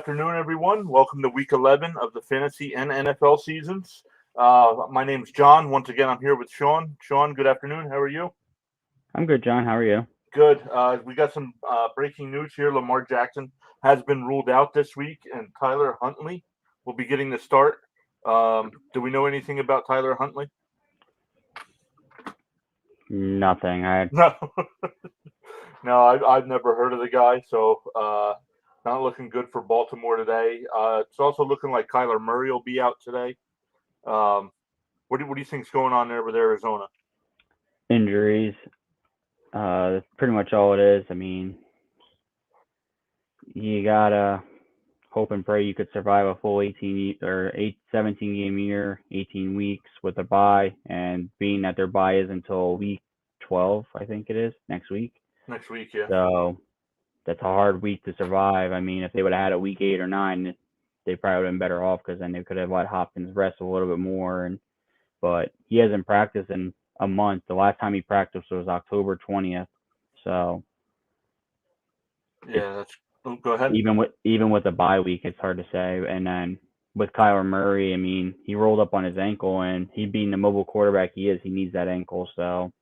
afternoon, everyone. Welcome to Week 11 of the Fantasy and NFL seasons. My name's John. Once again, I'm here with Sean. Sean, good afternoon. How are you? I'm good, John. How are you? Good. We got some breaking news here. Lamar Jackson has been ruled out this week, and Tyler Huntley will be getting the start. Do we know anything about Tyler Huntley? Nothing. No. No, I've never heard of the guy, so not looking good for Baltimore today. It's also looking like Kyler Murray will be out today. What do you think's going on there with Arizona? Injuries. That's pretty much all it is. I mean, you gotta hope and pray you could survive a full 17 game year, 18 weeks with a bye, and being that their bye is until week 12, I think it is next week. Next week, yeah. So that's a hard week to survive. I mean, if they would have had a week 8 or 9, they probably would have been better off because then they could have let Hopkins rest a little bit more. But he hasn't practiced in a month. The last time he practiced was October 20th. So yeah, go ahead. Even with a bye week, it's hard to say. And then with Kyler Murray, I mean, he rolled up on his ankle, and he being the mobile quarterback he is, he needs that ankle. So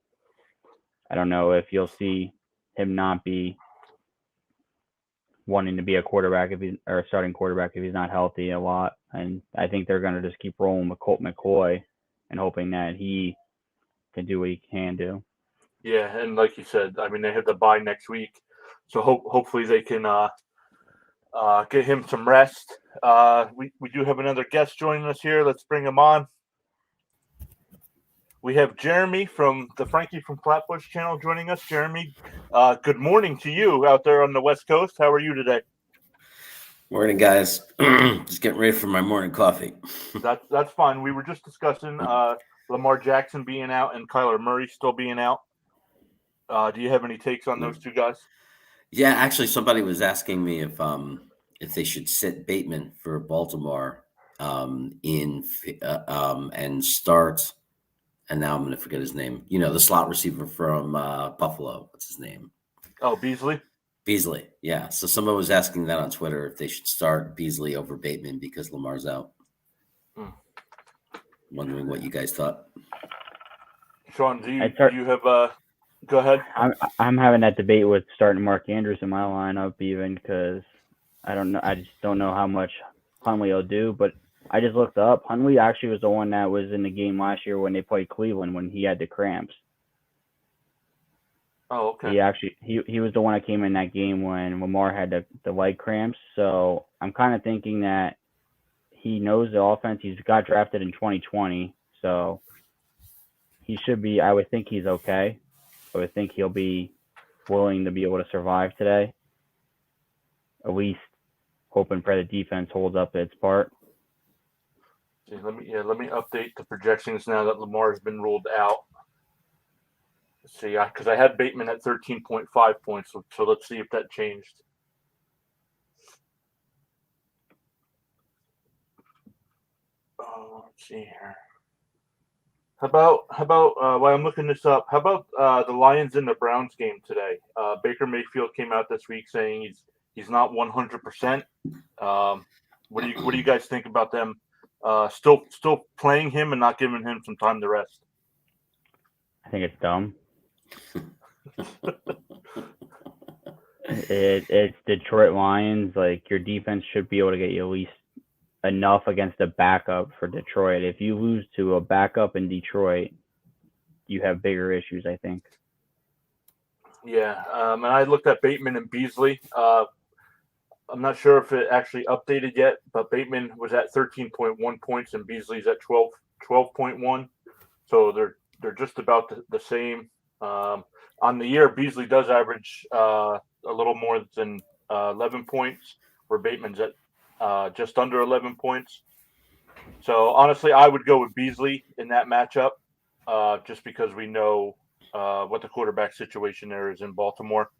I don't know if you'll see him not be wanting to be a quarterback or a starting quarterback if he's not healthy a lot. And I think they're going to just keep rolling with Colt McCoy and hoping that he can do what he can do. Yeah, and like you said, I mean, they have the bye next week, so hopefully they can get him some rest. We do have another guest joining us here. Let's bring him on. We have Jeremy from the Frankie from Flatbush channel joining us. Jeremy, good morning to you out there on the West Coast. How are you today? Morning, guys. Just getting ready for my morning coffee. That's fine. We were just discussing Lamar Jackson being out and Kyler Murray still being out. Do you have any takes on those two guys? Yeah, actually, somebody was asking me if they should sit Bateman for Baltimore and start. And now I'm going to forget his name. You know, the slot receiver from Buffalo. What's his name? Oh, Beasley? Beasley, yeah. So someone was asking that on Twitter if they should start Beasley over Bateman because Lamar's out. Wondering what you guys thought. Sean, do you have go ahead. I'm having that debate with starting Mark Andrews in my lineup even because I don't know. I just don't know how much Huntley will do, but I just looked up. Huntley actually was the one that was in the game last year when they played Cleveland when he had the cramps. Oh, okay. He was the one that came in that game when Lamar had the leg cramps. So I'm kind of thinking that he knows the offense. He's got drafted in 2020, so he should be. I would think he's okay. I would think he'll be willing to be able to survive today. At least hope and pray the defense holds up its part. Let me update the projections now that Lamar has been ruled out. Let's see, because I had Bateman at 13.5 points, so let's see if that changed. Let's see here. How about while I'm looking this up? How about the Lions and the Browns game today? Baker Mayfield came out this week saying he's not 100%. What do you guys think about them? Still playing him and not giving him some time to rest. I think it's dumb. It's Detroit Lions. Like, your defense should be able to get you at least enough against a backup for Detroit. If you lose to a backup in Detroit, you have bigger issues, I think. Yeah, and I looked at Bateman and Beasley. I'm not sure if it actually updated yet, but Bateman was at 13.1 points and Beasley's at 12.1. So they're just about the same. On the year, Beasley does average a little more than 11 points, where Bateman's at just under 11 points. So honestly, I would go with Beasley in that matchup, just because we know what the quarterback situation there is in Baltimore.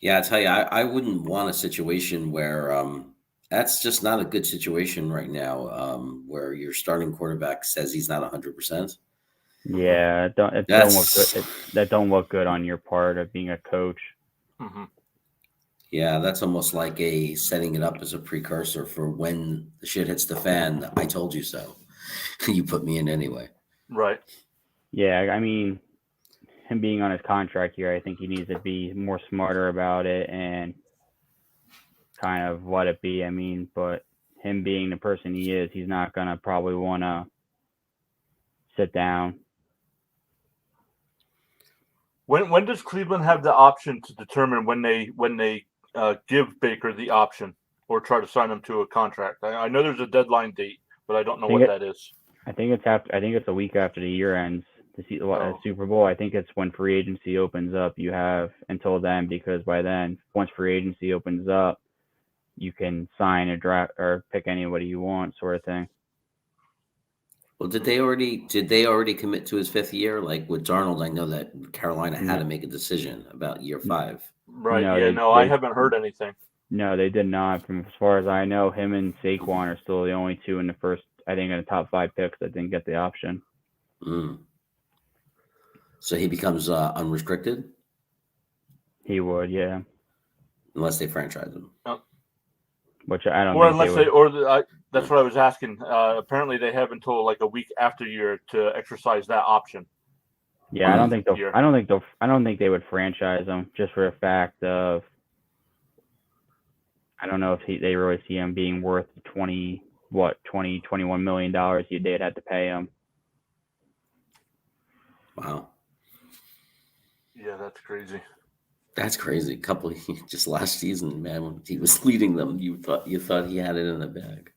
Yeah, I tell you, I wouldn't want a situation where that's just not a good situation right now, where your starting quarterback says he's not 100%. Yeah, that don't look good on your part of being a coach. Mm-hmm. Yeah, that's almost like a setting it up as a precursor for when the shit hits the fan. I told you so. You put me in anyway. Right. Yeah, I mean, him being on his contract here, I think he needs to be more smarter about it and kind of let it be. I mean, but him being the person he is, he's not gonna probably want to sit down. When does Cleveland have the option to determine when they give Baker the option or try to sign him to a contract? I know there's a deadline date, but I don't know what that is. I think it's after. I think it's a week after the year ends. The Oh. Super Bowl. I think it's when free agency opens up. You have until then, because by then, once free agency opens up, you can sign a draft or pick anybody you want, sort of thing. Well, did they already commit to his 5th year? Like with Darnold, I know that Carolina had to make a decision about year 5. Right. No, Yeah. No, I haven't heard anything. No, they did not. From as far as I know, him and Saquon are still the only two in the first. I think in the top 5 picks that didn't get the option. Mm. So he becomes unrestricted? He would, yeah. Unless they franchise him. Which I don't Or think unless they would. that's what I was asking. Apparently, they have until like a week after year to exercise that option. Yeah, I don't think they would franchise him just for the fact of I don't know if they really see him being worth $21 million they'd have to pay him. Wow. Yeah, that's crazy. That's crazy. Just last season, man, when he was leading them, you thought he had it in the bag.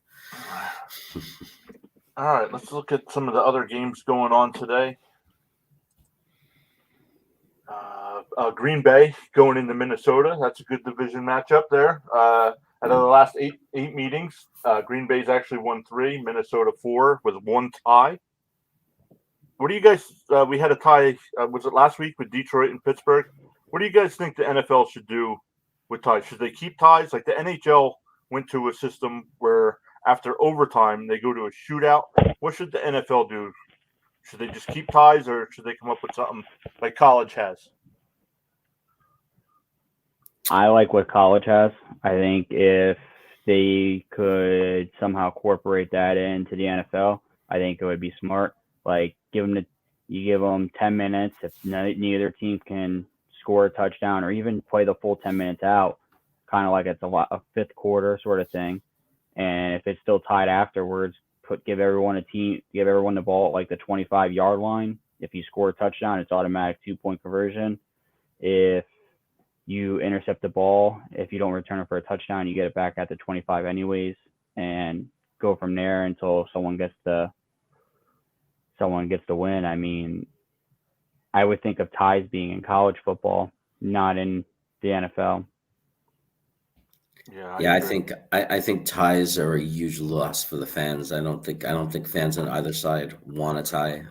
All right, let's look at some of the other games going on today. Green Bay going into Minnesota. That's a good division matchup there. Out of the last eight meetings, Green Bay's actually won 3, Minnesota 4 with 1 tie. What do you guys? We had a tie. Was it last week with Detroit and Pittsburgh? What do you guys think the NFL should do with ties? Should they keep ties? Like the NHL went to a system where after overtime they go to a shootout. What should the NFL do? Should they just keep ties, or should they come up with something like college has? I like what college has. I think if they could somehow incorporate that into the NFL, I think it would be smart. Like you give them 10 minutes. If neither team can score a touchdown or even play the full 10 minutes out, kind of like it's a fifth quarter sort of thing. And if it's still tied afterwards, give everyone the ball at like the 25-yard line. If you score a touchdown, it's automatic 2-point conversion. If you intercept the ball, if you don't return it for a touchdown, you get it back at the 25 anyways, and go from there until someone gets the win. I mean, I would think of ties being in college football, not in the NFL. Yeah, I think ties are a huge loss for the fans. I don't think fans on either side want a tie.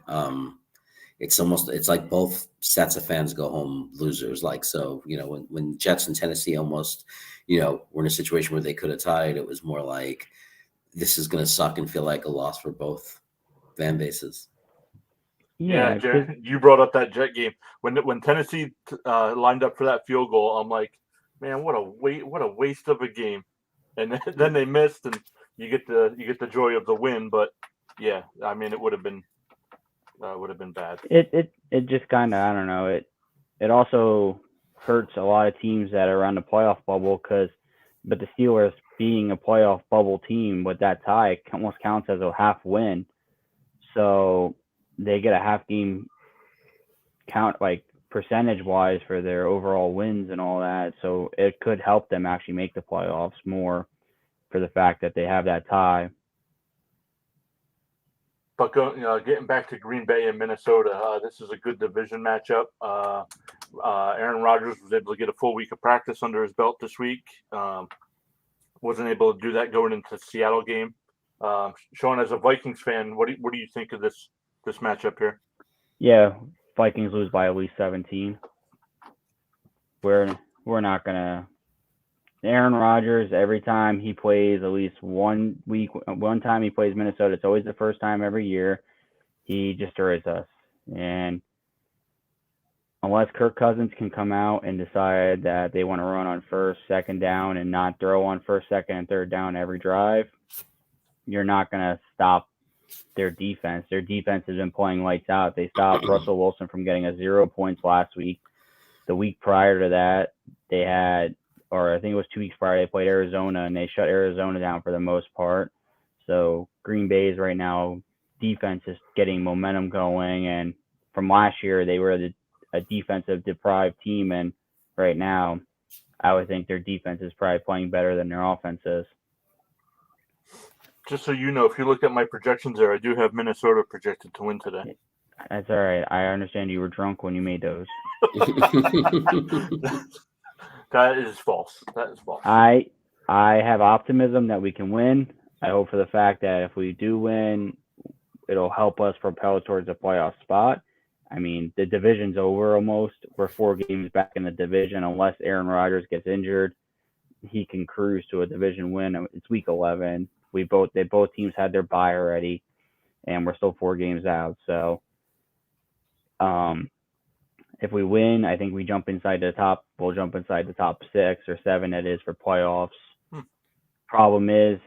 It's like both sets of fans go home losers. Like, so, when Jets and Tennessee almost, were in a situation where they could have tied, it was more like this is going to suck and feel like a loss for both fan bases. Yeah, Jared, you brought up that Jet game when Tennessee lined up for that field goal. I'm like, man, what a waste of a game. And then they missed, and you get the joy of the win. But yeah, I mean, it would have been bad. It just kind of, I don't know. It also hurts a lot of teams that are on the playoff bubble but the Steelers being a playoff bubble team with that tie almost counts as a half win. So they get a half game count, like percentage wise, for their overall wins and all that. So it could help them actually make the playoffs more for the fact that they have that tie. But getting back to Green Bay and Minnesota, this is a good division matchup. Aaron Rodgers was able to get a full week of practice under his belt this week. Wasn't able to do that going into the Seattle game. Sean, as a Vikings fan, what do you think of this matchup here? Yeah, Vikings lose by at least 17. We're not gonna. Aaron Rodgers, every time he plays, at least one time he plays Minnesota, it's always the first time every year. He destroys us, and unless Kirk Cousins can come out and decide that they want to run on first, second down and not throw on first, second, and third down every drive, you're not going to stop their defense. Their defense has been playing lights out. They stopped Russell Wilson from getting 0 points last week. The week prior to that, they had, or I think it was 2 weeks prior, they played Arizona, and they shut Arizona down for the most part. So Green Bay's right now defense is getting momentum going, and from last year, they were a defensive deprived team, and right now, I would think their defense is probably playing better than their offense is. Just so you know, if you look at my projections there, I do have Minnesota projected to win today. That's all right. I understand you were drunk when you made those. That is false. That is false. I have optimism that we can win. I hope for the fact that if we do win, it'll help us propel towards a playoff spot. I mean, the division's over almost. We're 4 games back in the division. Unless Aaron Rodgers gets injured, he can cruise to a division win. It's week 11. Both teams had their bye already, and we're still 4 games out. So, if we win, I think we jump inside the top. We'll jump inside the top 6 or 7. That is for playoffs. Problem is,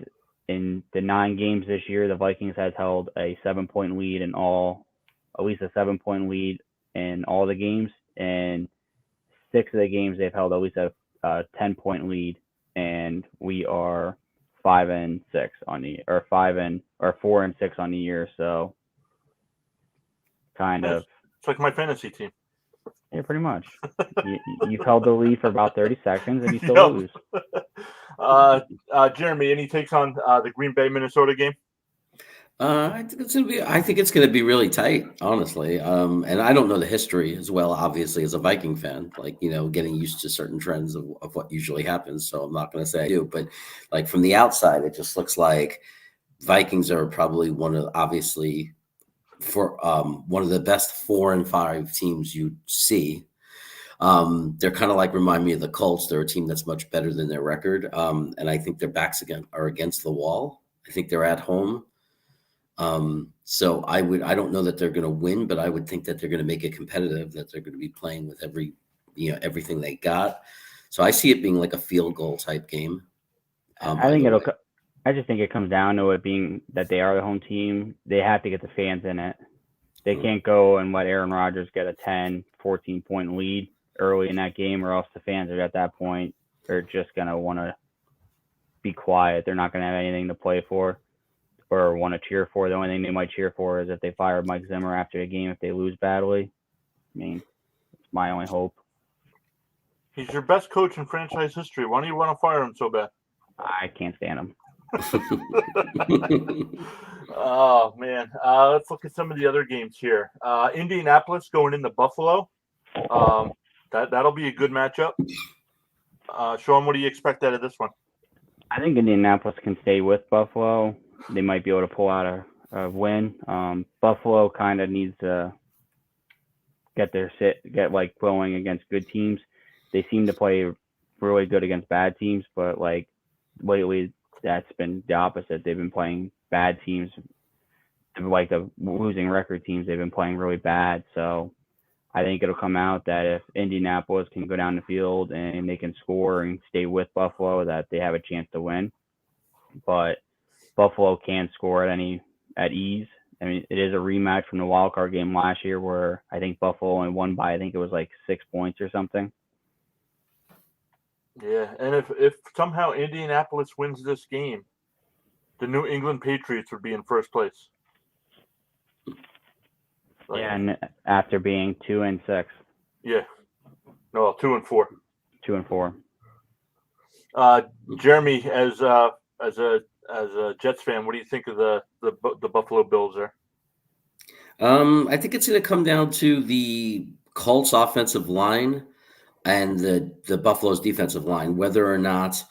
in the 9 games this year, the Vikings has held a 7-point lead in all, at least a 7-point lead in all the games, and 6 of the games they've held at least a 10-point lead, and we are 5-6 on the, or 4-6 on the year. So, kind of. It's like my fantasy team. Yeah, pretty much. You've held the lead for about 30 seconds, and you still lose. Jeremy, any takes on the Green Bay Minnesota game? I think it's gonna be really tight, honestly. And I don't know the history as well, obviously, as a Viking fan. Like, getting used to certain trends of what usually happens. So I'm not gonna say I do, but like from the outside, it just looks like Vikings are probably one of the best 4 and 5 teams you see. They're kind of like remind me of the Colts. They're a team that's much better than their record. And I think their backs are against the wall. I think they're at home. So I don't know that they're going to win, but I would think that they're going to make it competitive, that they're going to be playing with everything they got. So I see it being like a field goal type game. I just think it comes down to it being that they are the home team. They have to get the fans in it. They can't go and let Aaron Rodgers get a 10, 14-point lead early in that game, or else the fans are at that point, they're just going to want to be quiet. They're not going to have anything to play for or want to cheer for. The only thing they might cheer for is if they fire Mike Zimmer after a game if they lose badly. I mean, it's my only hope. He's your best coach in franchise history. Why do you want to fire him so bad? I can't stand him. Oh, man. Let's look at some of the other games here. Indianapolis going into Buffalo. That'll be a good matchup. Sean, what do you expect out of this one? I think Indianapolis can stay with Buffalo. They might be able to pull out a win. Buffalo kind of needs to get going against good teams. They seem to play really good against bad teams, but like lately that's been the opposite. They've been playing bad teams, like the losing record teams. They've been playing really bad. So I think it'll come out that if Indianapolis can go down the field and they can score and stay with Buffalo, that they have a chance to win. But Buffalo can score at ease. I mean, it is a rematch from the wild card game last year where I think Buffalo only won by, I think it was like 6 points or something. Yeah, and if somehow Indianapolis wins this game, the New England Patriots would be in first place. And after being 2-6. Yeah. No, 2-4. 2-4. Jeremy, as a Jets fan, what do you think of the Buffalo Bills there? I think it's going to come down to the Colts offensive line and the Buffalo's defensive line, whether or not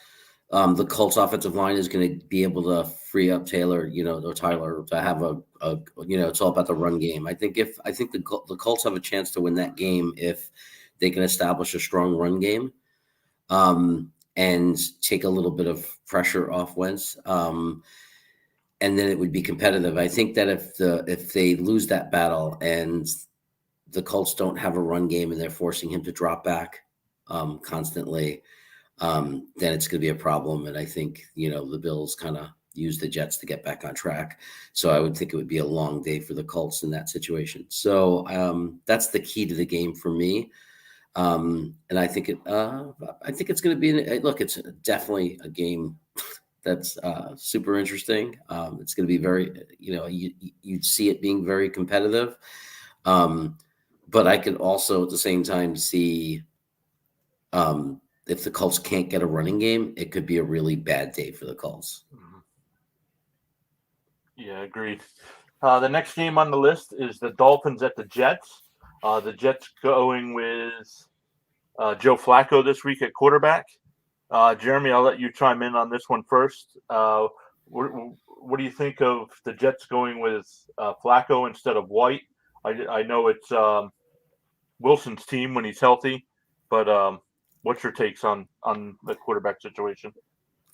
the Colts offensive line is going to be able to free up Taylor, or Tyler to have it's all about the run game. I think the Colts have a chance to win that game if they can establish a strong run game, and take a little bit of pressure off Wentz. And then it would be competitive. I think that if they lose that battle and the Colts don't have a run game and they're forcing him to drop back constantly, then it's going to be a problem. And I think, the Bills kind of use the Jets to get back on track. So I would think it would be a long day for the Colts in that situation. So that's the key to the game for me. And I think it's going to be it's definitely a game that's super interesting. It's going to be very, you'd see it being very competitive. But I could also at the same time see if the Colts can't get a running game, it could be a really bad day for the Colts. Yeah, agreed. The next game on the list is the Dolphins at the Jets. The Jets going with Joe Flacco this week at quarterback. Jeremy, I'll let you chime in on this one first. What do you think of the Jets going with Flacco instead of White? I know it's Wilson's team when he's healthy, but what's your takes on the quarterback situation?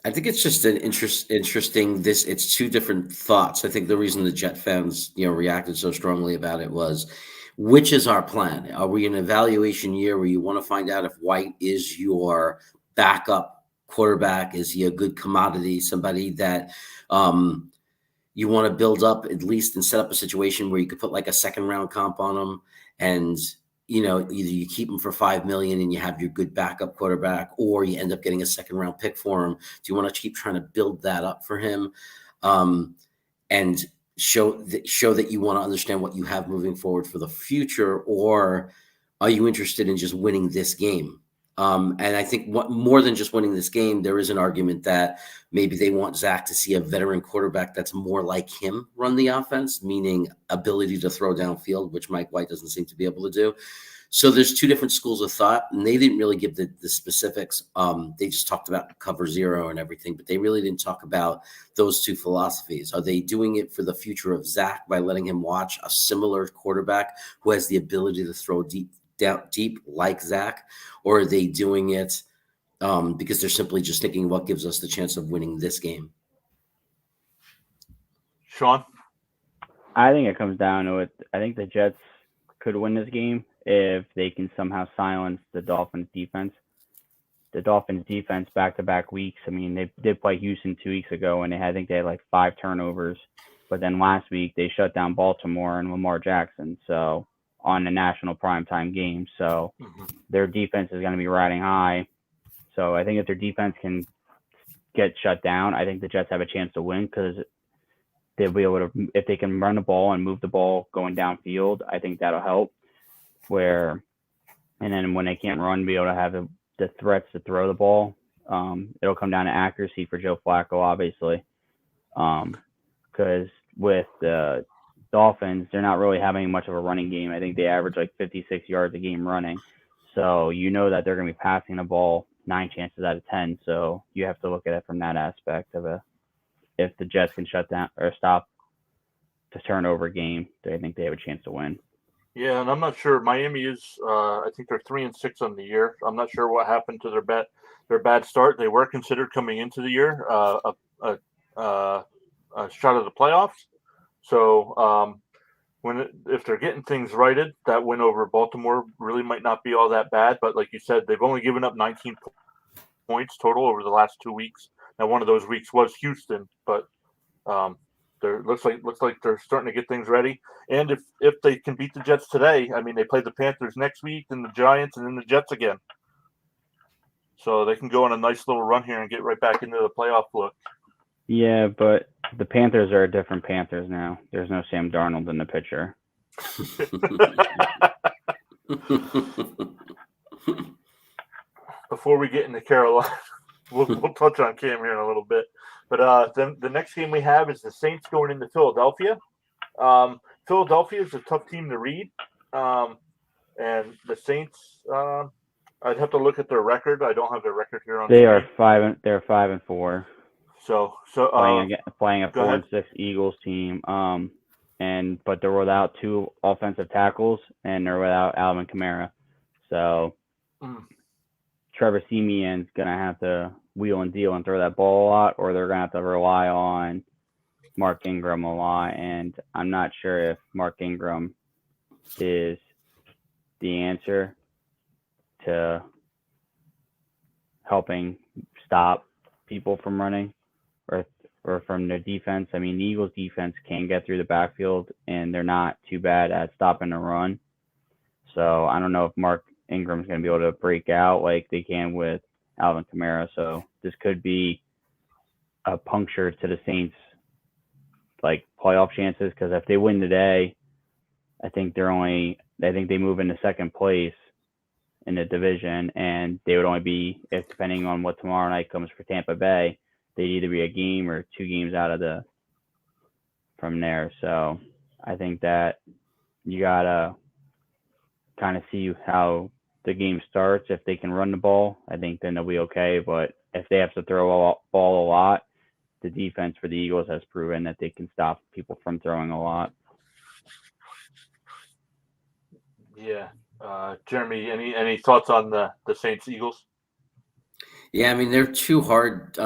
I think it's just an interesting. It's two different thoughts. I think the reason the Jet fans, reacted so strongly about it was, which is our plan? Are we in an evaluation year where you want to find out if White is your backup quarterback? Is he a good commodity? Somebody that you want to build up at least and set up a situation where you could put like a second round comp on him, and either you keep him for $5 million and you have your good backup quarterback, or you end up getting a second round pick for him. Do you want to keep trying to build that up for him, and show that you want to understand what you have moving forward for the future, or are you interested in just winning this game? And I think more than just winning this game, there is an argument that maybe they want Zach to see a veteran quarterback that's more like him run the offense, meaning ability to throw downfield, which Mike White doesn't seem to be able to do. So there's two different schools of thought, and they didn't really give the specifics. They just talked about cover zero and everything, but they really didn't talk about those two philosophies. Are they doing it for the future of Zach by letting him watch a similar quarterback who has the ability to throw deep like Zach, or are they doing it because they're simply just thinking what gives us the chance of winning this game? Sean? I think it comes down to it. I think the Jets could win this game if they can somehow silence the Dolphins defense. The Dolphins defense back-to-back weeks. I mean, they did play Houston 2 weeks ago, and I think they had like 5 turnovers. But then last week they shut down Baltimore and Lamar Jackson. So on a national primetime game. So their defense is going to be riding high. So I think if their defense can get shut down, I think the Jets have a chance to win, because they'll be able to, if they can run the ball and move the ball going downfield, I think that'll help. And then when they can't run, be able to have the threats to throw the ball. It'll come down to accuracy for Joe Flacco, obviously. Because with the Dolphins, they're not really having much of a running game. I think they average like 56 yards a game running. So that they're going to be passing the ball 9 chances out of 10. So you have to look at it from that aspect of if the Jets can shut down or stop the turnover game, I think they have a chance to win. Yeah, and I'm not sure. Miami is, I think they're 3-6 on the year. I'm not sure what happened to their bad start. They were considered coming into the year a shot at the playoffs. So if they're getting things righted, that win over Baltimore really might not be all that bad. But like you said, they've only given up 19 points total over the last 2 weeks. Now, one of those weeks was Houston, but looks like they're starting to get things ready. And if they can beat the Jets today, I mean, they play the Panthers next week, then the Giants, and then the Jets again. So they can go on a nice little run here and get right back into the playoff look. Yeah, but the Panthers are different Panthers now. There's no Sam Darnold in the picture. Before we get into Carolina, we'll touch on Cam here in a little bit. But the next game we have is the Saints going into Philadelphia. Philadelphia is a tough team to read. And the Saints, I'd have to look at their record. I don't have their record here on. They're 5-4. So playing a 4-6 Eagles team. But they're without 2 offensive tackles, and they're without Alvin Kamara. So Trevor Siemian's gonna have to wheel and deal and throw that ball a lot, or they're gonna have to rely on Mark Ingram a lot. And I'm not sure if Mark Ingram is the answer to helping stop people from running or from their defense. I mean, the Eagles' defense can get through the backfield, and they're not too bad at stopping the run. So I don't know if Mark Ingram's going to be able to break out like they can with Alvin Kamara. So this could be a puncture to the Saints' like playoff chances, because if they win today, I think they move into second place in the division, and they would only be, if depending on what tomorrow night comes for Tampa Bay, they'd either be a game or 2 games out of from there. So I think that you gotta kind of see how the game starts. If they can run the ball, I think then they'll be okay. But if they have to throw a ball a lot, the defense for the Eagles has proven that they can stop people from throwing a lot. Yeah. Jeremy, any thoughts on the Saints Eagles? Yeah, I mean, they're 2 hard,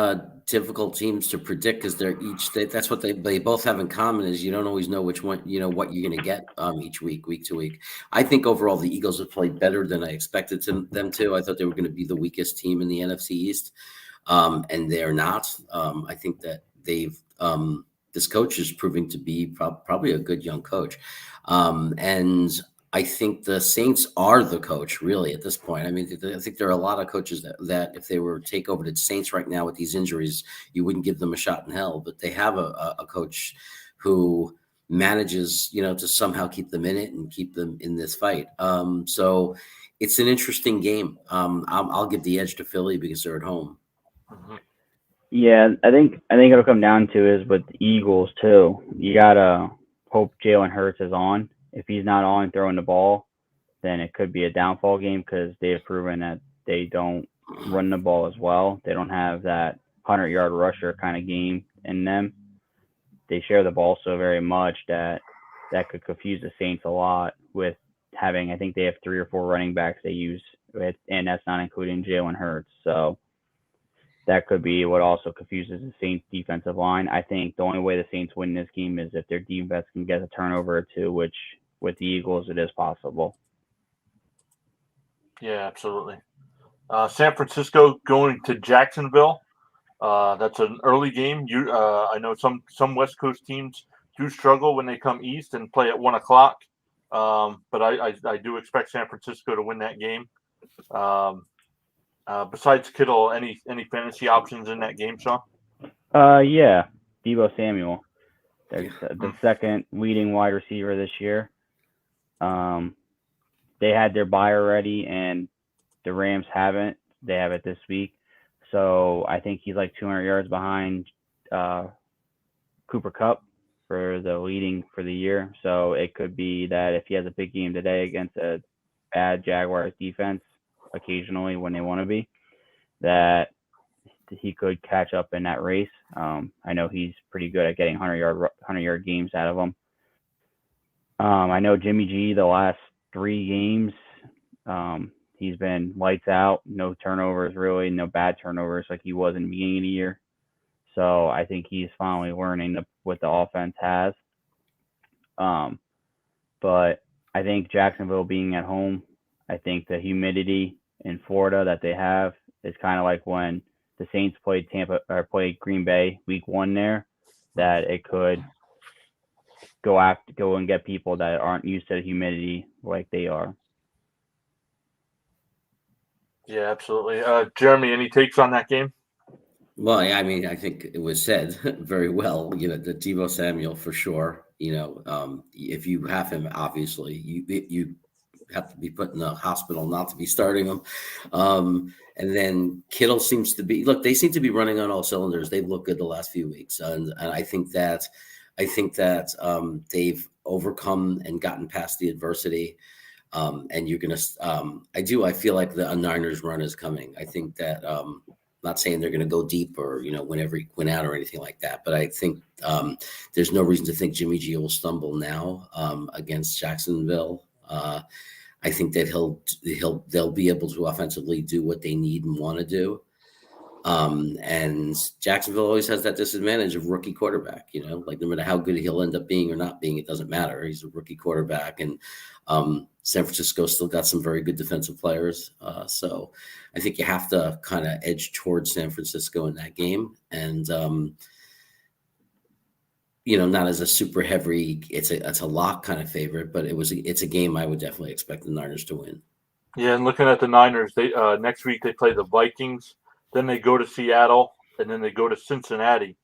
difficult teams to predict because that's what they both have in common is you don't always know which one, what you're going to get each week to week. I think overall the Eagles have played better than I expected them to. I thought they were going to be the weakest team in the NFC East, and they're not. I think that this coach is proving to be probably a good young coach, and I think the Saints are the coach, really, at this point. I mean, I think there are a lot of coaches that if they were to take over the Saints right now with these injuries, you wouldn't give them a shot in hell. But they have a coach who manages, to somehow keep them in it and keep them in this fight. So it's an interesting game. I'll give the edge to Philly because they're at home. Mm-hmm. Yeah, I think it'll come down to is with the Eagles too. You gotta hope Jalen Hurts is on. If he's not on throwing the ball, then it could be a downfall game because they have proven that they don't run the ball as well. They don't have that 100-yard rusher kind of game in them. They share the ball so very much that could confuse the Saints a lot with having, I think they have 3 or 4 running backs they use, and that's not including Jalen Hurts. So that could be what also confuses the Saints defensive line. I think the only way the Saints win this game is if their defense can get a turnover or 2, which with the Eagles, it is possible. Yeah, absolutely. San Francisco going to Jacksonville. That's an early game. I know some West Coast teams do struggle when they come east and play at 1:00. But I do expect San Francisco to win that game. Besides Kittle, any fantasy options in that game, Sean? Yeah, Deebo Samuel, the second leading wide receiver this year. They had their bye already, and the Rams haven't. They have it this week, so I think he's like 200 yards behind Cooper Kupp for the leading for the year. So it could be that if he has a big game today against a bad Jaguars defense, occasionally when they want to be, that he could catch up in that race. I know he's pretty good at getting 100-yard games out of them. I know Jimmy G, the last 3 games, he's been lights out, no turnovers really, no bad turnovers like he was in the beginning of the year. So I think he's finally learning what the offense has. But I think Jacksonville being at home, I think the humidity in Florida that they have is kind of like when the Saints played Green Bay week 1 there, that it could go and get people that aren't used to the humidity like they are. Yeah, absolutely. Jeremy, any takes on that game? Well, I mean, I think it was said very well, the Deebo Samuel for sure. If you have him, obviously you have to be put in the hospital not to be starting him. And then Kittle seems to be, they seem to be running on all cylinders. They've looked good the last few weeks. And I think that they've overcome and gotten past the adversity. And you're going to, I feel like the Niners run is coming. I think that, not saying they're going to go deep or, win out or anything like that. But I think there's no reason to think Jimmy G will stumble now against Jacksonville. I think that they'll be able to offensively do what they need and want to do. And Jacksonville always has that disadvantage of rookie quarterback, like no matter how good he'll end up being or not being, it doesn't matter. He's a rookie quarterback. And San Francisco still got some very good defensive players. So I think you have to kind of edge towards San Francisco in that game. And, not as a super heavy, it's a lock kind of favorite, but it's a game I would definitely expect the Niners to win. Yeah, and looking at the Niners, they next week they play the Vikings, then they go to Seattle, and then they go to Cincinnati.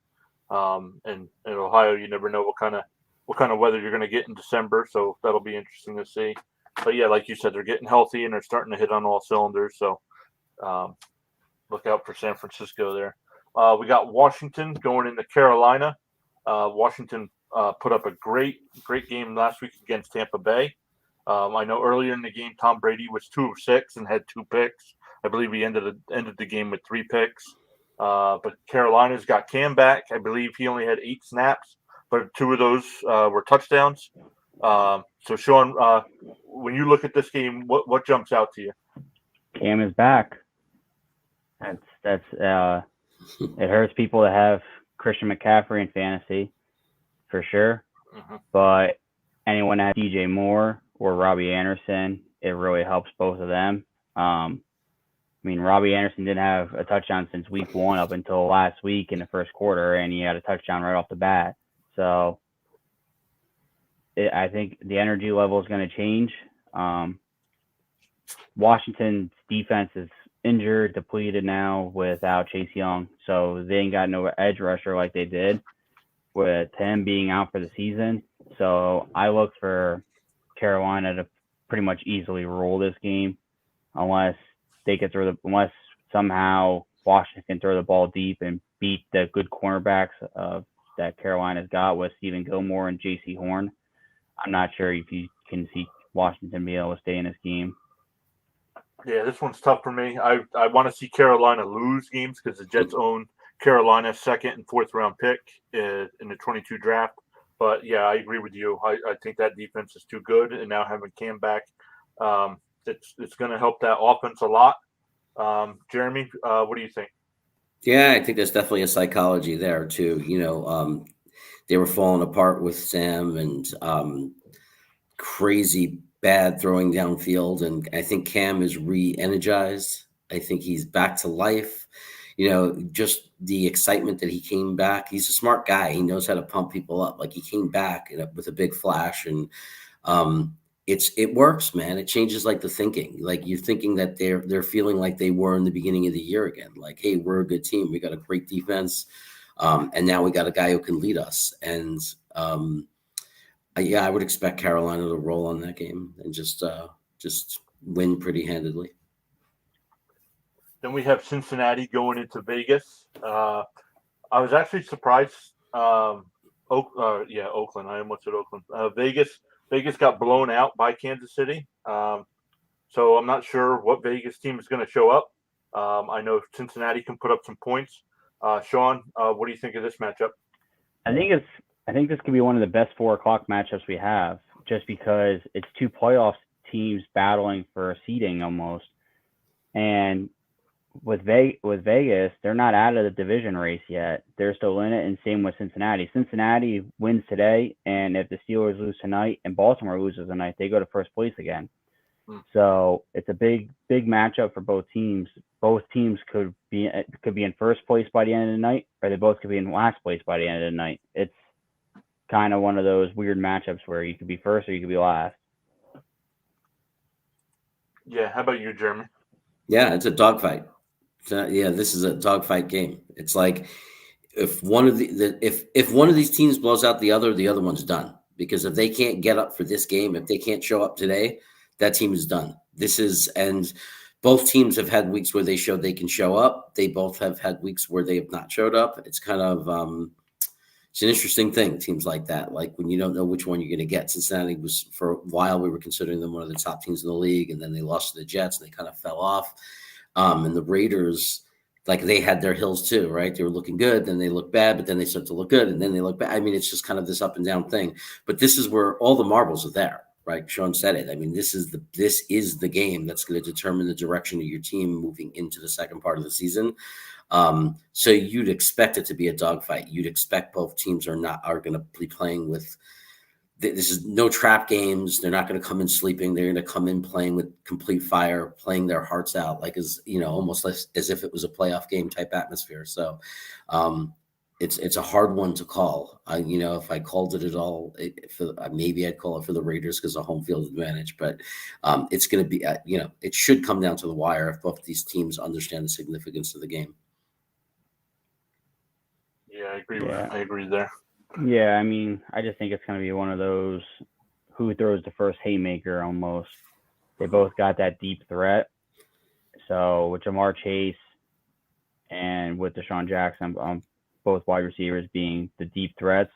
And in Ohio, you never know what kind of weather you're going to get in December, so that'll be interesting to see. But yeah, like you said, they're getting healthy and they're starting to hit on all cylinders. So look out for San Francisco there. We got Washington going into Carolina. Washington put up a great game last week against Tampa Bay. I know earlier in the game, Tom Brady was 2 of 6 and had 2 picks. I believe he ended the game with 3 picks. But Carolina's got Cam back. I believe he only had 8 snaps, but 2 of those were touchdowns. So, Sean, when you look at this game, what jumps out to you? Cam is back. That's it hurts people to have Christian McCaffrey in fantasy, for sure. Mm-hmm. But anyone that has DJ Moore or Robbie Anderson, it really helps both of them. Robbie Anderson didn't have a touchdown since week 1 up until last week in the first quarter, and he had a touchdown right off the bat. So I think the energy level is going to change. Washington's defense is injured, depleted now without Chase Young, so they ain't got no edge rusher like they did with him being out for the season. So I look for Carolina to pretty much easily roll this game, unless somehow Washington can throw the ball deep and beat the good cornerbacks that Carolina's got with Stephen Gilmore and J.C. Horn. I'm not sure if you can see Washington be able to stay in this game. Yeah, this one's tough for me. I want to see Carolina lose games because the Jets own Carolina's 2nd and 4th round pick in the 22 draft. But yeah, I agree with you. I think that defense is too good, and now having Cam back, it's going to help that offense a lot. Jeremy, what do you think? Yeah, I think there's definitely a psychology there too. They were falling apart with Sam and crazy bad throwing downfield, and I think Cam is re-energized. I think he's back to life. Just the excitement that he came back. He's a smart guy. He knows how to pump people up. Like, he came back with a big flash, and it works, man. It changes like the thinking. Like, you're thinking that they're feeling like they were in the beginning of the year again. Like, hey, we're a good team. We got a great defense, and now we got a guy who can lead us. And I would expect Carolina to roll on that game and just win pretty handedly. Then we have Cincinnati going into Vegas. I was actually surprised. Oakland. I almost said Oakland. Vegas got blown out by Kansas City. So I'm not sure what Vegas team is going to show up. I know Cincinnati can put up some points. Sean, what do you think of this matchup? I think this could be one of the best 4:00 matchups we have, just because it's 2 playoff teams battling for a seeding almost. And with Vegas, they're not out of the division race yet. They're still in it, and same with Cincinnati. Cincinnati wins today, and if the Steelers lose tonight and Baltimore loses tonight, they go to first place again. So it's a big matchup for both teams. Both teams could be in first place by the end of the night, or they both could be in last place by the end of the night. It's kind of one of those weird matchups where you could be first or you could be last. Yeah, how about you, Jeremy? Yeah, it's a dogfight. This is a dogfight game. It's like if one of if one of these teams blows out the other one's done. Because if they can't get up for this game, if they can't show up today, that team is done. And both teams have had weeks where they showed they can show up. They both have had weeks where they have not showed up. It's kind of it's an interesting thing, teams like that. Like, when you don't know which one you're going to get. Cincinnati was, for a while, we were considering them one of the top teams in the league, and then they lost to the Jets, and they kind of fell off. And the Raiders, like, they had their hills too, right? They were looking good, then they look bad, but then they start to look good, and then they look bad. I mean, it's just kind of this up and down thing. But this is where all the marbles are there, right? Sean said it. I mean, this is the game that's going to determine the direction of your team moving into the second part of the season. So you'd expect it to be a dogfight. You'd expect both teams are going to be playing with. This is no trap games. They're not going to come in sleeping. They're going to come in playing with complete fire, playing their hearts out, like almost as if it was a playoff game type atmosphere. So, it's a hard one to call. If I called it at all, maybe I'd call it for the Raiders because of home field advantage. But it's going to be, it should come down to the wire if both these teams understand the significance of the game. Yeah, I agree. I agree there. Yeah, I mean, I just think it's going to be one of those who throws the first haymaker almost. They both got that deep threat. So with Jamar Chase and with Deshaun Jackson, both wide receivers being the deep threats,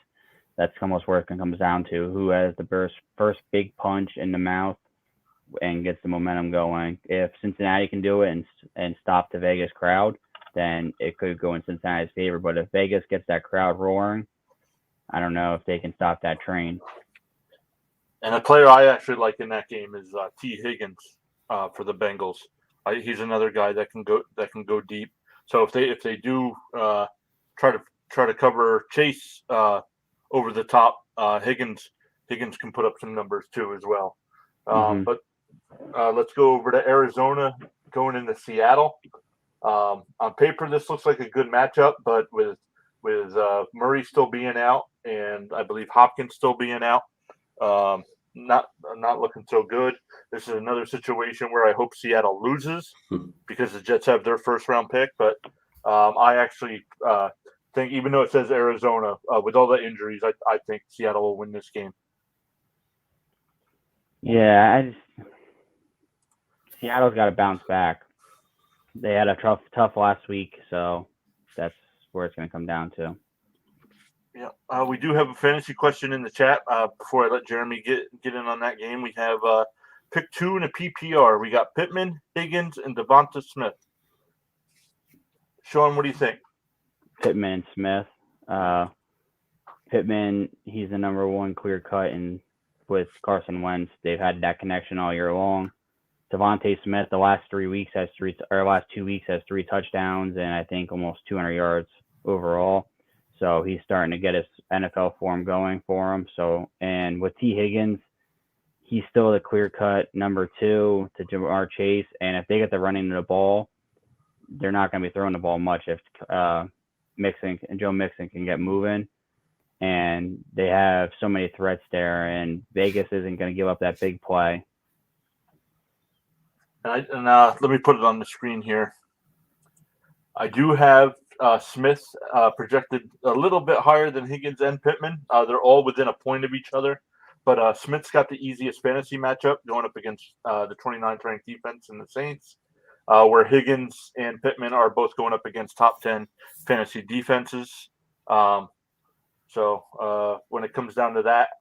that's almost where it comes down to who has the first big punch in the mouth and gets the momentum going. If Cincinnati can do it and stop the Vegas crowd, then it could go in Cincinnati's favor. But if Vegas gets that crowd roaring, I don't know if they can stop that train. And a player I actually like in that game is T. Higgins for the Bengals. He's another guy that can go deep. So if they do try to cover Chase over the top, Higgins can put up some numbers too as well. But let's go over to Arizona going into Seattle. On paper, this looks like a good matchup, but with Murray still being out and I believe Hopkins still being out, not looking so good. This is another situation where I hope Seattle loses because the Jets have their first round pick. But I actually think, even though it says Arizona, with all the injuries, I think Seattle will win this game. Yeah, Seattle's got to bounce back. They had a tough last week, so that's where it's going to come down to. Yeah, we do have a fantasy question in the chat. Before I let Jeremy get in on that game, we have pick 2 in a PPR. We got Pittman, Higgins, and Devonta Smith. Sean, what do you think? Pittman and Smith. Pittman, he's the number one clear cut, and with Carson Wentz, they've had that connection all year long. Devonta Smith, the last 2 weeks has 3 touchdowns and I think almost 200 yards overall. So he's starting to get his NFL form going for him. So, and with T. Higgins, he's still the clear-cut number 2 to Jamar Chase. And if they get the running of the ball, they're not going to be throwing the ball much if Joe Mixon can get moving. And they have so many threats there, and Vegas isn't going to give up that big play. And let me put it on the screen here. I do have Smith projected a little bit higher than Higgins and Pittman. They're all within a point of each other. But Smith's got the easiest fantasy matchup going up against the 29th ranked defense in the Saints, where Higgins and Pittman are both going up against top 10 fantasy defenses. So when it comes down to that,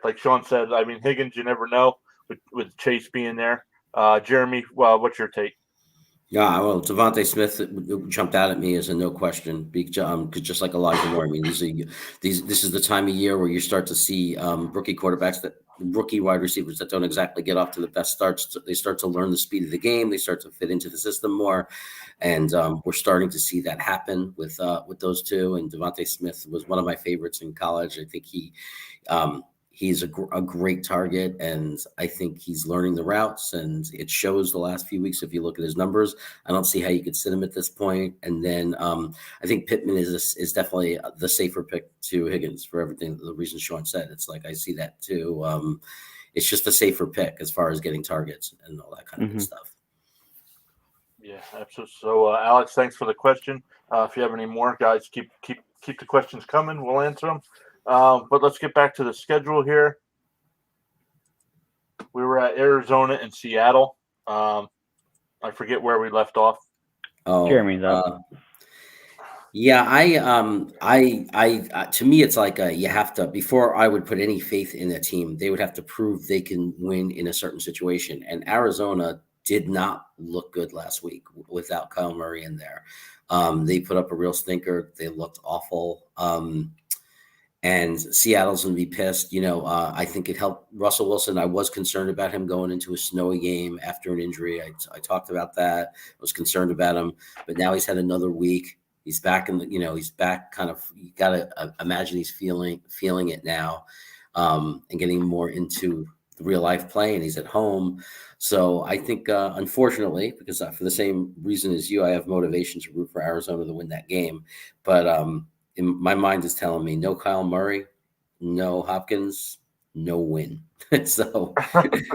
like Sean said, I mean, Higgins, you never know with Chase being there. Jeremy, what's your take? Yeah, well, Devonta Smith jumped out at me as a no question, because just like Elijah Moore, I mean, this is the time of year where you start to see rookie wide receivers that don't exactly get off to the best starts. They start to learn the speed of the game. They start to fit into the system more, and we're starting to see that happen with those two. And Devonta Smith was one of my favorites in college. I think he's a great target, and I think he's learning the routes, and it shows the last few weeks. If you look at his numbers, I don't see how you could sit him at this point. And then I think Pittman is definitely the safer pick to Higgins for everything. The reason Sean said, it's like I see that too. It's just a safer pick as far as getting targets and all that kind of good stuff. Yeah, absolutely. So, Alex, thanks for the question. If you have any more, guys, keep the questions coming. We'll answer them. But let's get back to the schedule here. We were at Arizona and Seattle. I forget where we left off. Oh, Jeremy's up. Yeah, I to me, it's like you have to, before I would put any faith in a team, they would have to prove they can win in a certain situation. And Arizona did not look good last week without Kyle Murray in there. They put up a real stinker. They looked awful. and Seattle's going to be pissed. I think it helped Russell Wilson. I was concerned about him going into a snowy game after an injury. I talked about that. I was concerned about him, but now he's had another week. He's back he's back kind of, you got to imagine he's feeling it now, and getting more into the real life play, and he's at home. So I think, unfortunately, because for the same reason as you, I have motivation to root for Arizona to win that game. But, my mind is telling me no Kyle Murray, no Hopkins, no win. So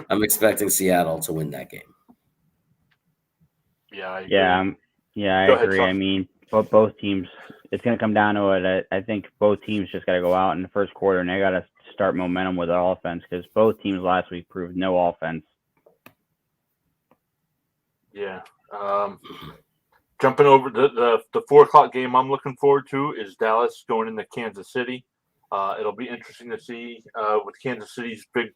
I'm expecting Seattle to win that game. Yeah, I agree. I Go ahead, agree. Sean. I mean, both teams, it's going to come down to it. I think both teams just got to go out in the first quarter, and they got to start momentum with their offense, because both teams last week proved no offense. Yeah. Jumping over the 4:00 game I'm looking forward to is Dallas going into Kansas City. It'll be interesting to see with Kansas City's big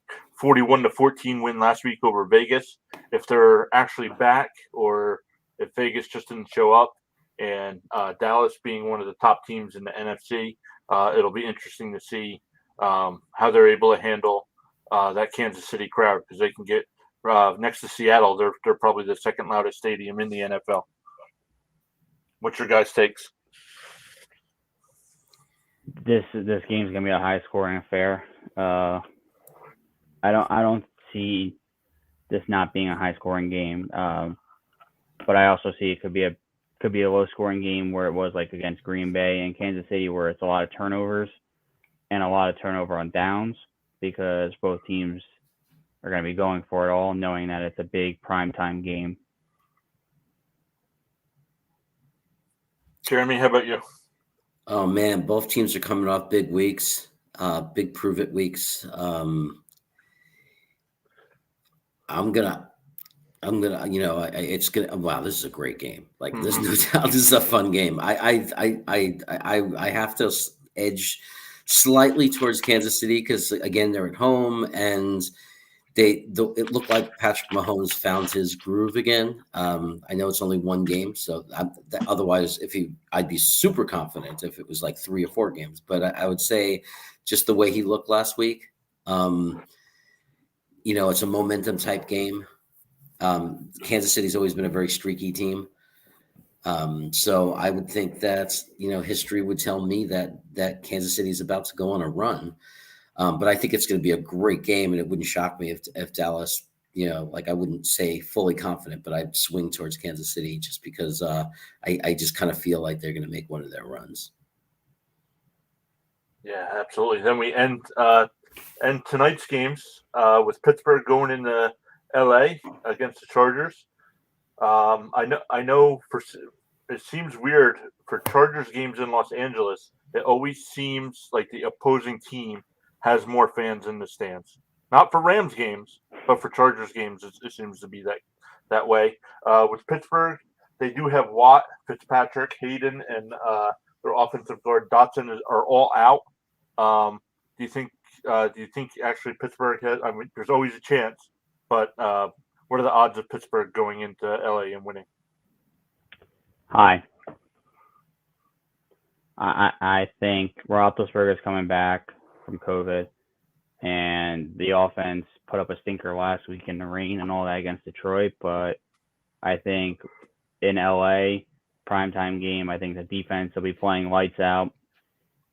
41-14 win last week over Vegas, if they're actually back or if Vegas just didn't show up. And Dallas being one of the top teams in the NFC, it'll be interesting to see how they're able to handle that Kansas City crowd, because they can get next to Seattle. They're probably the second loudest stadium in the NFL. What's your guys' takes? This game's gonna be a high scoring affair. I don't see this not being a high scoring game. But I also see it could be a low scoring game where it was like against Green Bay and Kansas City, where it's a lot of turnovers and a lot of turnover on downs, because both teams are going to be going for it all, knowing that it's a big primetime game. Jeremy, how about you? Oh man, both teams are coming off big weeks, big prove it weeks. I'm gonna, it's gonna. Wow, this is a great game. Like, there's no doubt, this is a fun game. I have to edge slightly towards Kansas City, because again, they're at home, and it looked like Patrick Mahomes found his groove again. I know it's only one game, so otherwise, I'd be super confident if it was like 3 or 4 games. But I would say just the way he looked last week, it's a momentum type game. Kansas City's always been a very streaky team. So I would think that, history would tell me that Kansas City is about to go on a run. But I think it's going to be a great game, and it wouldn't shock me if Dallas, I wouldn't say fully confident, but I'd swing towards Kansas City, just because I just kind of feel like they're going to make one of their runs. Yeah, absolutely. Then we end tonight's games with Pittsburgh going into LA against the Chargers. I know it seems weird for Chargers games in Los Angeles. It always seems like the opposing team has more fans in the stands. Not for Rams games, but for Chargers games, it seems to be that way. With Pittsburgh, they do have Watt, Fitzpatrick, Hayden, and their offensive guard Dotson are all out. Do you think actually Pittsburgh has? I mean, there's always a chance, but what are the odds of Pittsburgh going into LA and winning? High. I think Roethlisberger is coming back from COVID, and the offense put up a stinker last week in the rain and all that against Detroit. But I think in LA, primetime game, I think the defense will be playing lights out.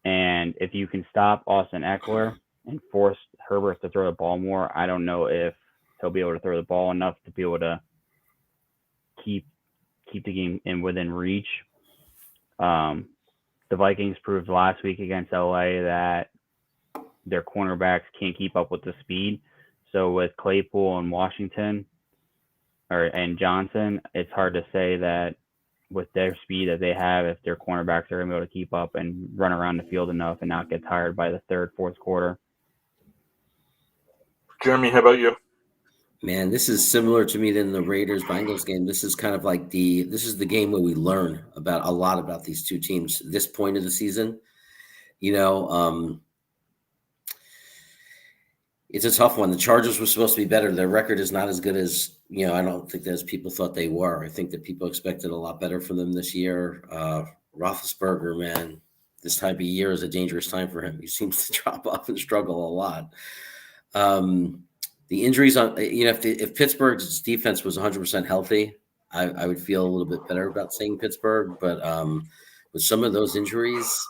And if you can stop Austin Eckler and force Herbert to throw the ball more, I don't know if he'll be able to throw the ball enough to be able to keep the game within reach. The Vikings proved last week against LA that their cornerbacks can't keep up with the speed. So with Claypool and Washington and Johnson, it's hard to say that with their speed that they have, if their cornerbacks are able to keep up and run around the field enough and not get tired by the third, fourth quarter. Jeremy, how about you? Man, this is similar to me than the Raiders-Bengals game. This is kind of like this is the game where we learn a lot about these two teams. This point of the season, it's a tough one. The Chargers were supposed to be better. Their record is not as good as, I don't think as people thought they were. I think that people expected a lot better from them this year. Roethlisberger, man, this type of year is a dangerous time for him. He seems to drop off and struggle a lot. The injuries on, if Pittsburgh's defense was 100% healthy, I would feel a little bit better about saying Pittsburgh. But with some of those injuries,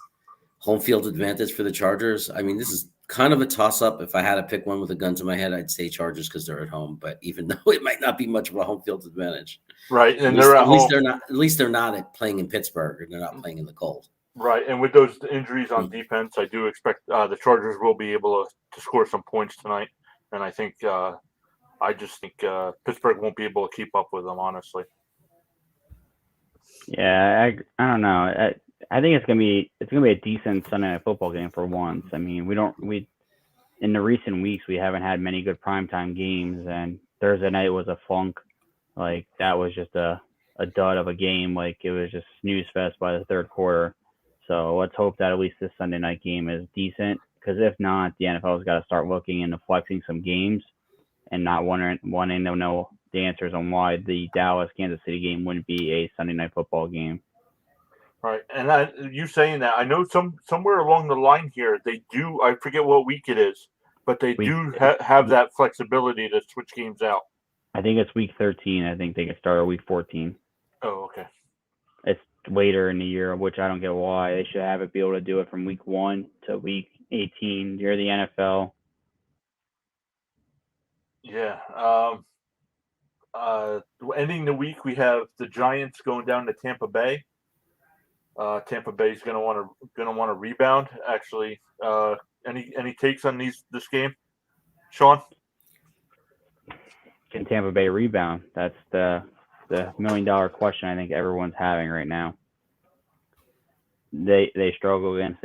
home field advantage for the Chargers. I mean, this is kind of a toss-up. If I had to pick one with a gun to my head, I'd say Chargers because they're at home. But even though it might not be much of a home field advantage, Right, and they're at home. At least they're not playing in Pittsburgh, and they're not playing in the cold. Right, and with those injuries on defense, I do expect the Chargers will be able to score some points tonight. And I think I just think Pittsburgh won't be able to keep up with them, honestly. Yeah, I don't know. I think it's gonna be a decent Sunday Night Football game for once. I mean, we in the recent weeks we haven't had many good primetime games, and Thursday night was a flunk. Like that was just a dud of a game. Like it was just snooze fest by the third quarter. So let's hope that at least this Sunday night game is decent. Because if not, the NFL's got to start looking into flexing some games and not wanting to know the answers on why the Dallas Kansas City game wouldn't be a Sunday Night Football game. Right, and you saying that, I know somewhere along the line here they do. I forget what week it is, but they do have that flexibility to switch games out. I think it's week 13. I think they can start at week 14. Oh, okay. It's later in the year, which I don't get why. They should have it be able to do it from week 1 to week 18. You're the NFL. Yeah. Ending the week, we have the Giants going down to Tampa Bay. Tampa Bay is gonna want to rebound. Actually, any takes on this game, Sean? Can Tampa Bay rebound? That's the $1 million question I think everyone's having right now. They struggle against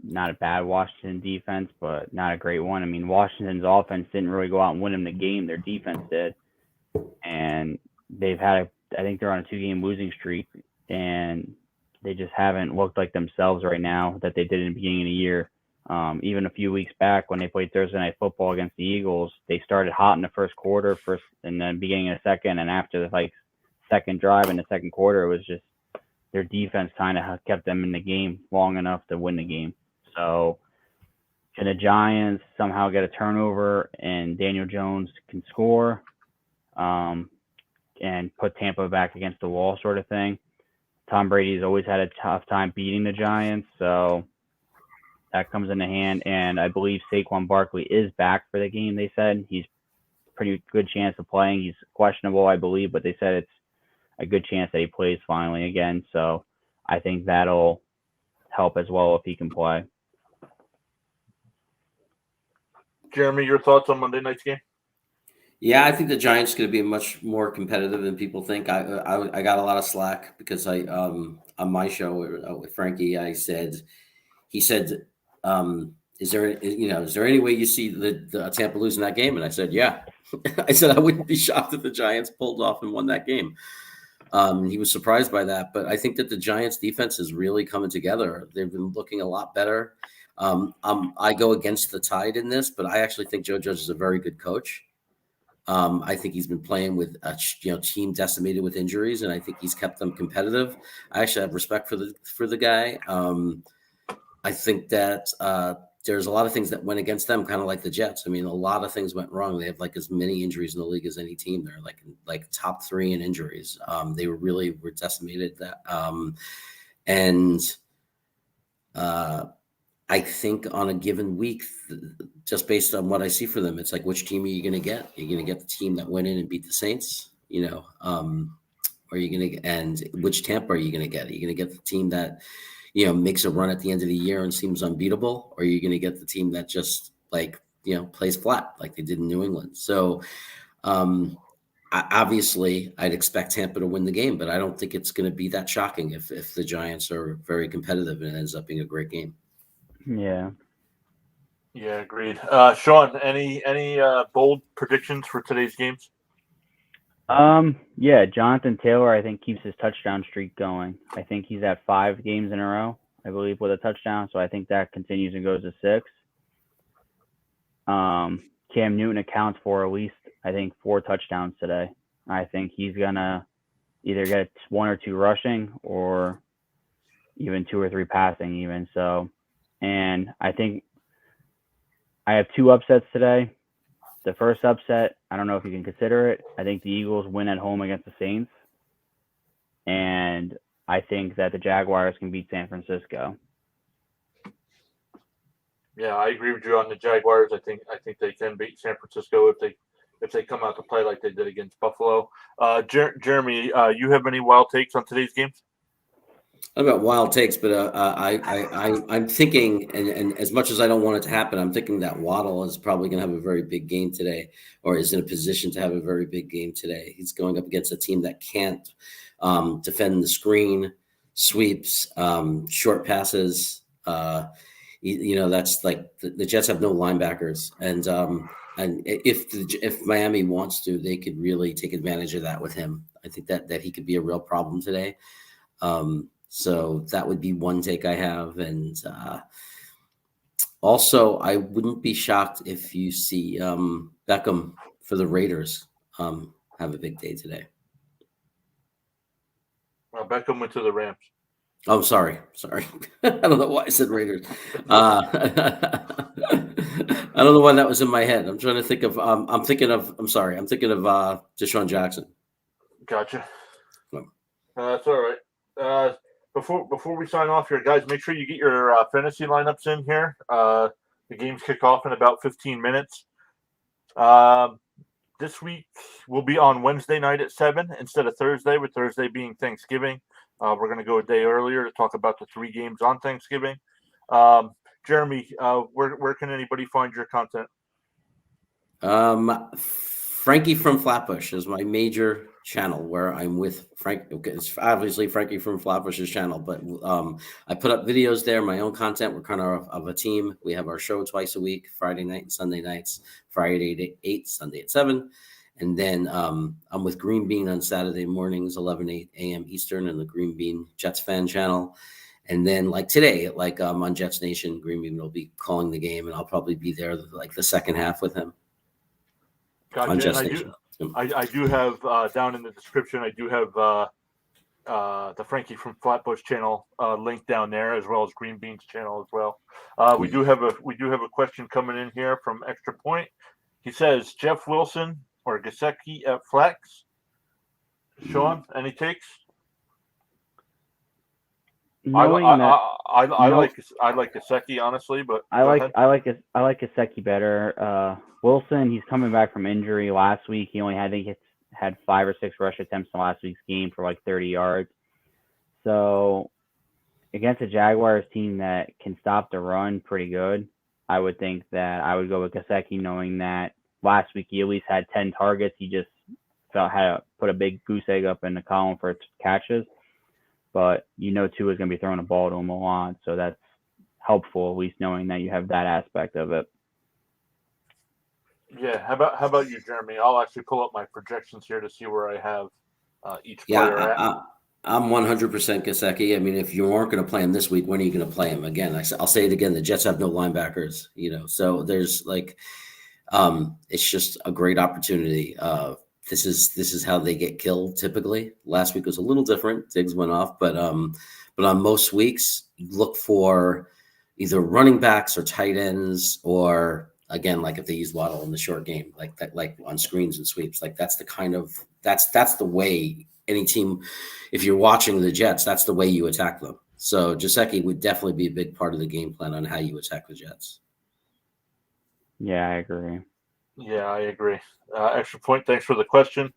not a bad Washington defense, but not a great one. I mean, Washington's offense didn't really go out and win them the game. Their defense did. And they've had I think they're on a 2-game losing streak, and they just haven't looked like themselves right now that they did in the beginning of the year. Even a few weeks back when they played Thursday Night Football against the Eagles, they started hot in the first quarter, and then beginning of the second, and after the second drive in the second quarter, it was just their defense kind of kept them in the game long enough to win the game. So can the Giants somehow get a turnover and Daniel Jones can score and put Tampa back against the wall sort of thing? Tom Brady's always had a tough time beating the Giants, so that comes into hand. And I believe Saquon Barkley is back for the game, they said. He's pretty good chance of playing. He's questionable, I believe, but they said it's a good chance that he plays finally again. So I think that'll help as well if he can play. Jeremy, your thoughts on Monday night's game? Yeah, I think the Giants are going to be much more competitive than people think. I got a lot of slack because on my show with Frankie, he said, is there any way you see the Tampa losing that game? And I said, yeah. I said I wouldn't be shocked if the Giants pulled off and won that game. He was surprised by that, but I think that the Giants defense is really coming together. They've been looking a lot better. I go against the tide in this, but I actually think Joe Judge is a very good coach. I think he's been playing with a team decimated with injuries, and I think he's kept them competitive. I actually have respect for the guy. I think that there's a lot of things that went against them, kind of like the Jets. I mean, a lot of things went wrong. They have like as many injuries in the league as any team. They're like top 3 in injuries. They were decimated. I think on a given week, just based on what I see for them, it's like, which team are you going to get? Are you going to get the team that went in and beat the Saints? Or are you going to, and which Tampa are you going to get? Are you going to get the team that, makes a run at the end of the year and seems unbeatable? Or are you going to get the team that just plays flat like they did in New England? So obviously I'd expect Tampa to win the game, but I don't think it's going to be that shocking if the Giants are very competitive and it ends up being a great game. Yeah. Yeah, agreed. Sean, any bold predictions for today's games? Yeah, Jonathan Taylor, I think, keeps his touchdown streak going. I think he's at 5 games in a row, I believe, with a touchdown. So I think that continues and goes to 6. Cam Newton accounts for at least, I think, 4 touchdowns today. I think he's gonna either get 1 or 2 rushing or even 2 or 3 passing even. So, and I think I have 2 upsets today. The first upset, I don't know if you can consider it. I think the Eagles win at home against the Saints. And I think that the Jaguars can beat San Francisco. Yeah, I agree with you on the Jaguars. I think they can beat San Francisco if they come out to play like they did against Buffalo. Jeremy, you have any wild takes on today's games? I don't know about wild takes, but I'm thinking, and as much as I don't want it to happen, I'm thinking that Waddle is probably going to have a very big game today, or is in a position to have a very big game today. He's going up against a team that can't defend the screen, sweeps, short passes. That's like the Jets have no linebackers, and if Miami wants to, they could really take advantage of that with him. I think that he could be a real problem today. So that would be one take I have. And also, I wouldn't be shocked if you see Beckham for the Raiders have a big day today. Well, Beckham went to the Rams. Oh, sorry. I don't know why I said Raiders. I don't know why that was in my head. I'm trying to think of. I'm thinking of Deshaun Jackson. Gotcha. That's all right. Before we sign off here, guys, make sure you get your fantasy lineups in here. The games kick off in about 15 minutes. This week will be on Wednesday night at 7 instead of Thursday, with Thursday being Thanksgiving. We're going to go a day earlier to talk about the 3 games on Thanksgiving. Jeremy, where can anybody find your content? Frankie from Flatbush is my major channel where I'm with Frank. It's obviously Frankie from Flatbush's channel, but I put up videos there, my own content. We're kind of a team. We have our show twice a week, Friday night and Sunday nights, Friday at 8, Sunday at 7. And then I'm with Green Bean on Saturday mornings, 11 a.m. Eastern, and the Green Bean Jets fan channel. And then like today, on Jets Nation, Green Bean will be calling the game, and I'll probably be there like the second half with him. Gotcha. On Jets and Nation. I do have down in the description, I do have the Frankie from Flatbush channel link down there, as well as Green Bean's channel as well. We do have a question coming in here from Extra Point. He says Jeff Wilson or Gesicki at flex. Sean, any takes? I like Gesicki, honestly, but I like Gesicki better. Wilson, he's coming back from injury. Last week he only had 5 or 6 rush attempts in last week's game for like 30 yards. So against a Jaguars team that can stop the run pretty good, I would think that I would go with Gesicki, knowing that last week he at least had 10 targets. He just had to put a big goose egg up in the column for catches. But Tua is going to be throwing the ball to him a lot, so that's helpful, at least knowing that you have that aspect of it. Yeah. How about you, Jeremy? I'll actually pull up my projections here to see where I have each player at. I'm 100% Gesicki. I mean, if you aren't going to play him this week, when are you going to play him? Again, I'll say it again. The Jets have no linebackers, so there's it's just a great opportunity. This is how they get killed typically. Last week was a little different. Diggs went off, but on most weeks, look for either running backs or tight ends, or again, like if they use Waddle in the short game, like that, like on screens and sweeps, like that's the way any team. If you're watching the Jets, that's the way you attack them. So Gesicki would definitely be a big part of the game plan on how you attack the Jets. Yeah, I agree. Yeah, I agree. Extra Point, thanks for the question.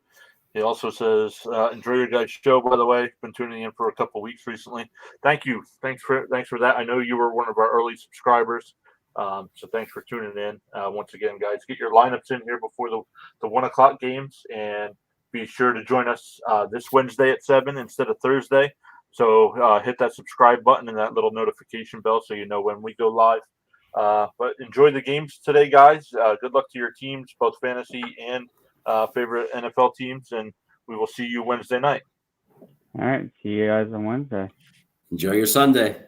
He also says, enjoy your guys' show, by the way. Been tuning in for a couple weeks recently. Thank you. Thanks for that. I know you were one of our early subscribers. So thanks for tuning in. Once again, guys, get your lineups in here before the 1 o'clock games, and be sure to join us this Wednesday at 7 instead of Thursday. So hit that subscribe button and that little notification bell so you know when we go live. But enjoy the games today, guys. Good luck to your teams, both fantasy and favorite NFL teams, and we will see you Wednesday night. All right. See you guys on Wednesday. Enjoy your Sunday.